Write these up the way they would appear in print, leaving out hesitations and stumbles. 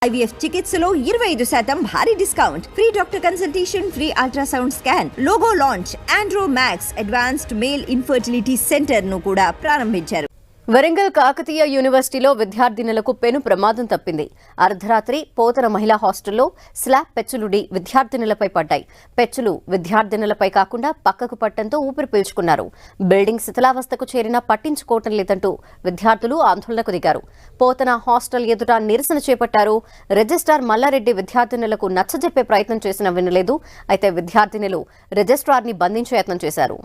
IVF చికిత్సలో 25% భారీ discount, free doctor consultation, free ultrasound scan, logo launch, Andro max advanced male infertility centre ను కూడా ప్రారంభించారు. వరంగల్ కాకతీయ యూనివర్సిటీలో విద్యార్థినులకు పెను ప్రమాదం తప్పింది. అర్ధరాత్రి పోతన మహిళా హాస్టల్లో స్లాబ్ పెచ్చులుడి విద్యార్థినులపై పడ్డాయి. పెచ్చులు విద్యార్థినులపై కాకుండా పక్కకు పట్టడంతో ఊపిరి పీల్చుకున్నారు. బిల్డింగ్ శిథిలావస్థకు చేరినా పట్టించుకోవటం లేదంటూ విద్యార్థులు ఆందోళనకు దిగారు. పోతన హాస్టల్ ఎదుట నిరసన చేపట్టారు. రిజిస్ట్రార్ మల్లారెడ్డి విద్యార్థినులకు నచ్చజెప్పే ప్రయత్నం చేసినా వినలేదు. అయితే విద్యార్థినులు రిజిస్ట్రార్ని బంధించే యత్నం చేశారు.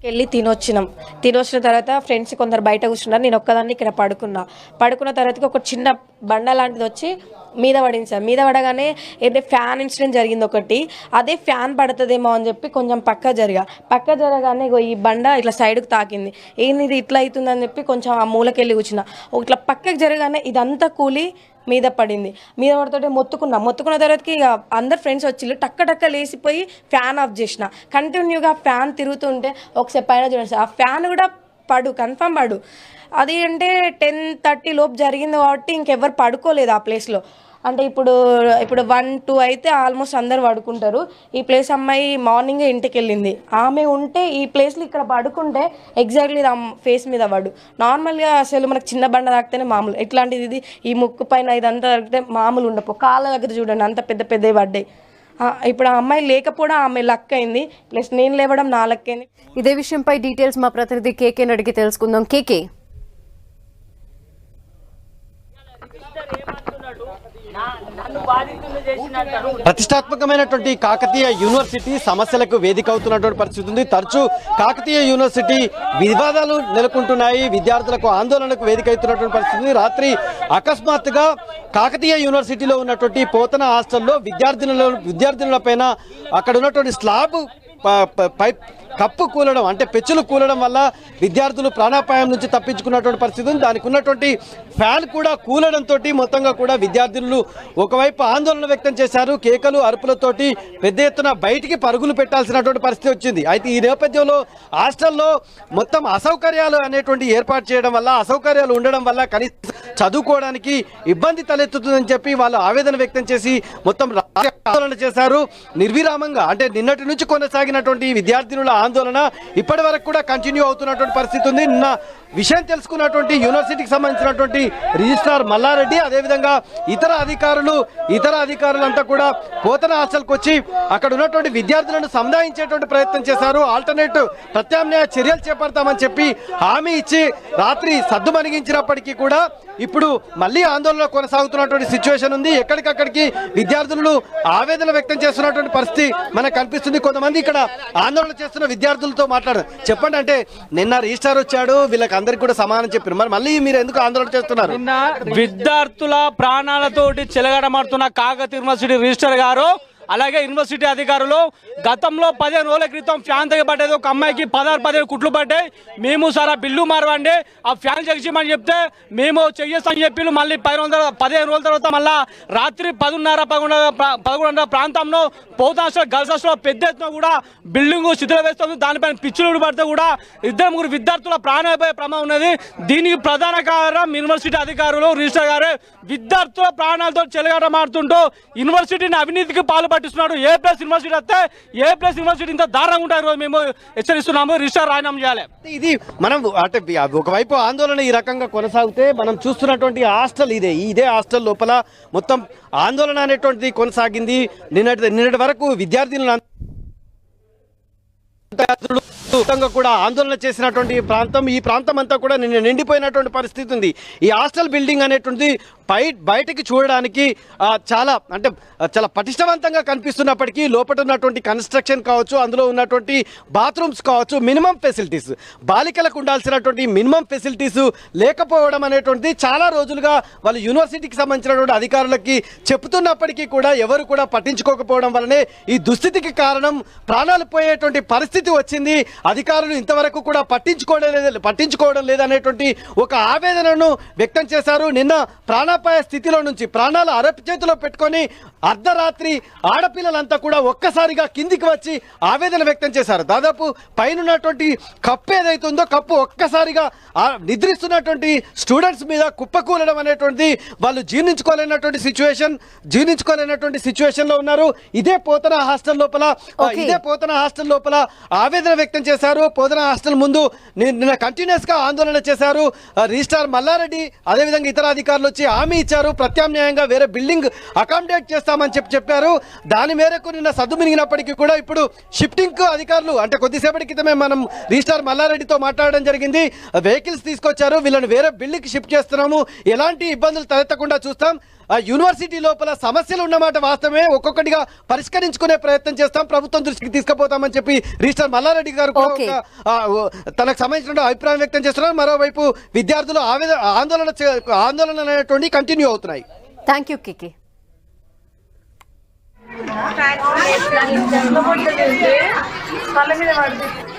వెళ్ళి తినొచ్చిన తర్వాత ఫ్రెండ్స్ కొందరు బయట కూర్చున్నారు. నేను ఒక్కదాన్ని ఇక్కడ పడుకున్న తర్వాతకి ఒక చిన్న బండ లాంటిది వచ్చి మీద పడింది సార్. మీద పడగానే ఏదో ఫ్యాన్ ఇన్సిడెంట్ జరిగింది ఒకటి. అదే ఫ్యాన్ పడుతుందేమో అని చెప్పి కొంచెం పక్క జరగానే ఈ బండ ఇట్లా సైడ్కి తాకింది. ఏంది ఇది ఇట్లా అవుతుందని చెప్పి కొంచెం ఆ మూలకెళ్ళి కూర్చున్నా. ఇట్లా పక్కకి జరగానే ఇదంతా కూలి మీద పడింది. మీద పడితే మొత్తుకున్న తర్వాతకి ఇక అందరు ఫ్రెండ్స్ వచ్చి టక్క లేసిపోయి ఫ్యాన్ ఆఫ్ చేసిన. కంటిన్యూగా ఫ్యాన్ తిరుగుతుంటే ఒకసారి పైన చూడండి సార్, ఆ ఫ్యాన్ కూడా కన్ఫర్మ్ పడు. అది అంటే 10:30 లోపు జరిగింది కాబట్టి ఇంకెవ్వరు పడుకోలేదు ఆ ప్లేస్లో. అంటే ఇప్పుడు 1-2 అయితే ఆల్మోస్ట్ అందరు పడుకుంటారు. ఈ ప్లేస్ అమ్మాయి మార్నింగే ఇంటికి వెళ్ళింది. ఆమె ఉంటే ఈ ప్లేస్లో ఇక్కడ పడుకుంటే ఎగ్జాక్ట్లీ ఫేస్ మీద పడు. నార్మల్గా అసలు మనకు చిన్న బండ తాకితేనే మామూలు, ఇట్లాంటిది ఇది ఈ ముక్కు పైన ఇదంతా తాకితే మామూలు ఉండపో. కాళ్ళ దగ్గర చూడండి అంత పెద్దవి పడ్డాయి. ఇప్పుడు ఆ అమ్మాయి లేకపోవడం ఆమె లక్ అయింది, ప్లస్ నేను లేవడం నా లక్ అయింది. ఇదే విషయంపై డీటెయిల్స్ మా ప్రతినిధి కేకే అడిగి తెలుసుకుందాం. కేకే, ప్రతిష్టాత్మకమైనటువంటి కాకతీయ యూనివర్సిటీ సమస్యలకు వేదిక అవుతున్నటువంటి పరిస్థితి ఉంది. తరచూ కాకతీయ యూనివర్సిటీ వివాదాలు నెలకొంటున్నాయి, విద్యార్థులకు ఆందోళనకు వేదిక అవుతున్నటువంటి పరిస్థితి ఉంది. రాత్రి అకస్మాత్తుగా కాకతీయ యూనివర్సిటీలో ఉన్నటువంటి పోతన హాస్టల్లో విద్యార్థినుల పైన అక్కడ ఉన్నటువంటి స్లాబ్ పైప్ కప్పు కూలడం, అంటే పెచ్చులు కూలడం వల్ల విద్యార్థులు ప్రాణాపాయం నుంచి తప్పించుకున్నటువంటి పరిస్థితి ఉంది. దానికి ఉన్నటువంటి ఫ్యాన్ కూడా కూలడంతో మొత్తంగా కూడా విద్యార్థులు ఒకవైపు ఆందోళన వ్యక్తం చేశారు. కేకలు అరుపులతోటి పెద్ద ఎత్తున బయటికి పరుగులు పెట్టాల్సినటువంటి పరిస్థితి వచ్చింది. అయితే ఈ నేపథ్యంలో హాస్టల్లో మొత్తం అసౌకర్యాలు అనేటువంటి ఏర్పాటు చేయడం వల్ల, అసౌకర్యాలు ఉండడం వల్ల కనీసం చదువుకోవడానికి ఇబ్బంది తలెత్తుతుందని చెప్పి వాళ్ళు ఆవేదన వ్యక్తం చేసి మొత్తం ఆందోళన చేశారు నిర్విరామంగా. అంటే నిన్నటి నుంచి కొనసాగినటువంటి విద్యార్థినుల ఆందోళన ఇప్పటి వరకు కూడా కంటిన్యూ అవుతున్నటువంటి పరిస్థితి ఉంది. నిన్న విషయం తెలుసుకున్నటువంటి యూనివర్సిటీకి సంబంధించినటువంటి రిజిస్ట్రార్ మల్లారెడ్డి, అదేవిధంగా ఇతర అధికారులంతా కూడా పోతన హాస్టల్కి వచ్చి అక్కడ ఉన్నటువంటి విద్యార్థులను సముదాయించేటువంటి ప్రయత్నం చేశారు. ఆల్టర్నేట్ ప్రత్యామ్నాయ చర్యలు చేపడతామని చెప్పి హామీ ఇచ్చి రాత్రి సద్దు మణిగించినప్పటికీ కూడా ఇప్పుడు మళ్ళీ ఆందోళన కొనసాగుతున్నటువంటి సిచ్యువేషన్ ఉంది. ఎక్కడికక్కడికి విద్యార్థులు ఆవేదన వ్యక్తం చేస్తున్నటువంటి పరిస్థితి మనకు కనిపిస్తుంది. కొంతమంది ఇక్కడ ఆందోళన చేస్తున్న విద్యార్థులతో మాట్లాడారు. చెప్పండి, అంటే నిన్న రిజిస్ట్రార్ వచ్చాడు, వీళ్ళకి అందరికి కూడా సమానం చెప్పారు, మరి మళ్ళీ మీరు ఎందుకు ఆందోళన చేస్తున్నారు? నిన్న విద్యార్థుల ప్రాణాలతోటి చెలగాటమాడుతున్న కాకతీయ యూనివర్సిటీ రిజిస్ట్రార్ గారు అలాగే యూనివర్సిటీ అధికారులు గతంలో 15 రోజుల క్రితం ఫ్యాన్ తెగబడ్డది. ఒక అమ్మాయికి 16 కుట్లు పడ్డాయి. మేము సార్ ఆ బిల్లు మారవండి, ఆ ఫ్యాన్ చెక్కిమని చెప్తే మేము చెయ్యొస్తామని చెప్పి మళ్ళీ 15 రోజుల తర్వాత మళ్ళీ రాత్రి 10:30-11 ప్రాంతంలో పోత హాస్టల్ గర్ల్స్ హాస్టల్ పెద్ద ఎత్తున కూడా బిల్డింగ్ శిథిల వేస్తుంది. దానిపైన పిచ్చులు పడితే కూడా 2-3 విద్యార్థుల ప్రాణాపాయ ప్రమాదం ఉన్నది. దీనికి ప్రధాన కారణం యూనివర్సిటీ అధికారులు, రిజిస్ట్రార్ గారు విద్యార్థుల ప్రాణాలతో చెలగాటమాడుతుంటూ యూనివర్సిటీని అవినీతికి పాల్పట్టిస్తున్నాడు. A+ యూనివర్సిటీ వస్తే A+ యూనివర్సిటీ ఇంత దారుణంగా ఉంటారు మేము హెచ్చరిస్తున్నాము. రిజిస్ట్రార్ రాజీనామా చేయాలి. ఇది మనం అంటే ఒకవైపు ఆందోళన ఈ రకంగా కొనసాగితే మనం చూస్తున్నటువంటి హాస్టల్ ఇదే హాస్టల్ లోపల మొత్తం ఆందోళన అనేటువంటిది కొనసాగింది. నిన్నటి వరకు విద్యార్థులను కూడా ఆందోళన చేసినటువంటి ఈ ప్రాంతం అంతా కూడా నిండిపోయినటువంటి పరిస్థితి ఉంది. ఈ హాస్టల్ బిల్డింగ్ అనేటువంటిది బయటకి చూడడానికి చాలా పటిష్టవంతంగా కనిపిస్తున్నప్పటికీ లోపల ఉన్నటువంటి కన్స్ట్రక్షన్ కావచ్చు, అందులో ఉన్నటువంటి బాత్రూమ్స్ కావచ్చు, మినిమం ఫెసిలిటీస్, బాలికలకు ఉండాల్సినటువంటి మినిమం ఫెసిలిటీస్ లేకపోవడం అనేటువంటిది చాలా రోజులుగా వాళ్ళు యూనివర్సిటీకి సంబంధించినటువంటి అధికారులకి చెప్తున్నప్పటికీ కూడా ఎవరు కూడా పట్టించుకోకపోవడం వల్లనే ఈ దుస్థితికి కారణం ప్రాణాలు పోయేటువంటి పరిస్థితి వచ్చింది. అధికారులు ఇంతవరకు కూడా పట్టించుకోవడం లేదనేటువంటి ఒక ఆవేదనను వ్యక్తం చేశారు. నిన్న ప్రాణాపాయ స్థితిలో నుంచి ప్రాణాలు అరచేతిలో పెట్టుకొని అర్ధరాత్రి ఆడపిల్లలంతా కూడా ఒక్కసారిగా కిందికి వచ్చి ఆవేదన వ్యక్తం చేశారు. దాదాపు పైనటువంటి కప్పు ఏదైతే ఉందో కప్పు ఒక్కసారిగా నిద్రిస్తున్నటువంటి స్టూడెంట్స్ మీద కుప్పకూలడం అనేటువంటిది వాళ్ళు జీర్ణించుకోలేనటువంటి సిచ్యువేషన్ లో ఉన్నారు. ఇదే పోతన హాస్టల్ లోపల ఆవేదన వ్యక్తం చేశారు. పోతన హాస్టల్ ముందు నిన్న కంటిన్యూస్ గా ఆందోళన చేశారు. రిజిస్ట్రార్ మల్లారెడ్డి అదేవిధంగా ఇతర అధికారులు వచ్చి హామీ ఇచ్చారు, ప్రత్యామ్నాయంగా వేరే బిల్డింగ్ అకామిడేట్ చేస్తామని చెప్పారు. దాని మేరకు నిన్న సద్దు మినిగినప్పటికీ కూడా ఇప్పుడు షిఫ్టింగ్ అధికారులు అంటే కొద్దిసేపటి క్రితమే మనం రిజిస్ట్రార్ మల్లారెడ్డితో మాట్లాడడం జరిగింది. వెహికల్స్ తీసుకొచ్చారు, వీళ్ళని వేరే బిల్డింగ్ షిఫ్ట్ చేస్తున్నాము, ఎలాంటి ఇబ్బందులు తలెత్తకుండా చూస్తాం. యూనివర్సిటీ లోపల సమస్యలు ఉన్నమాట వాస్తవమే, ఒక్కొక్కటిగా పరిష్కరించుకునే ప్రయత్నం చేస్తాం, ప్రభుత్వం దృష్టికి తీసుకుపోతామని చెప్పి రిజిస్ట్రార్ మల్లారెడ్డి గారు తనకు సంబంధించిన అభిప్రాయం వ్యక్తం చేస్తున్నారు. మరోవైపు విద్యార్థులు ఆందోళన అనేటువంటి కంటిన్యూ అవుతున్నాయి. థ్యాంక్ యూ కికి. వాళ్ళ మీద పడుతుంది.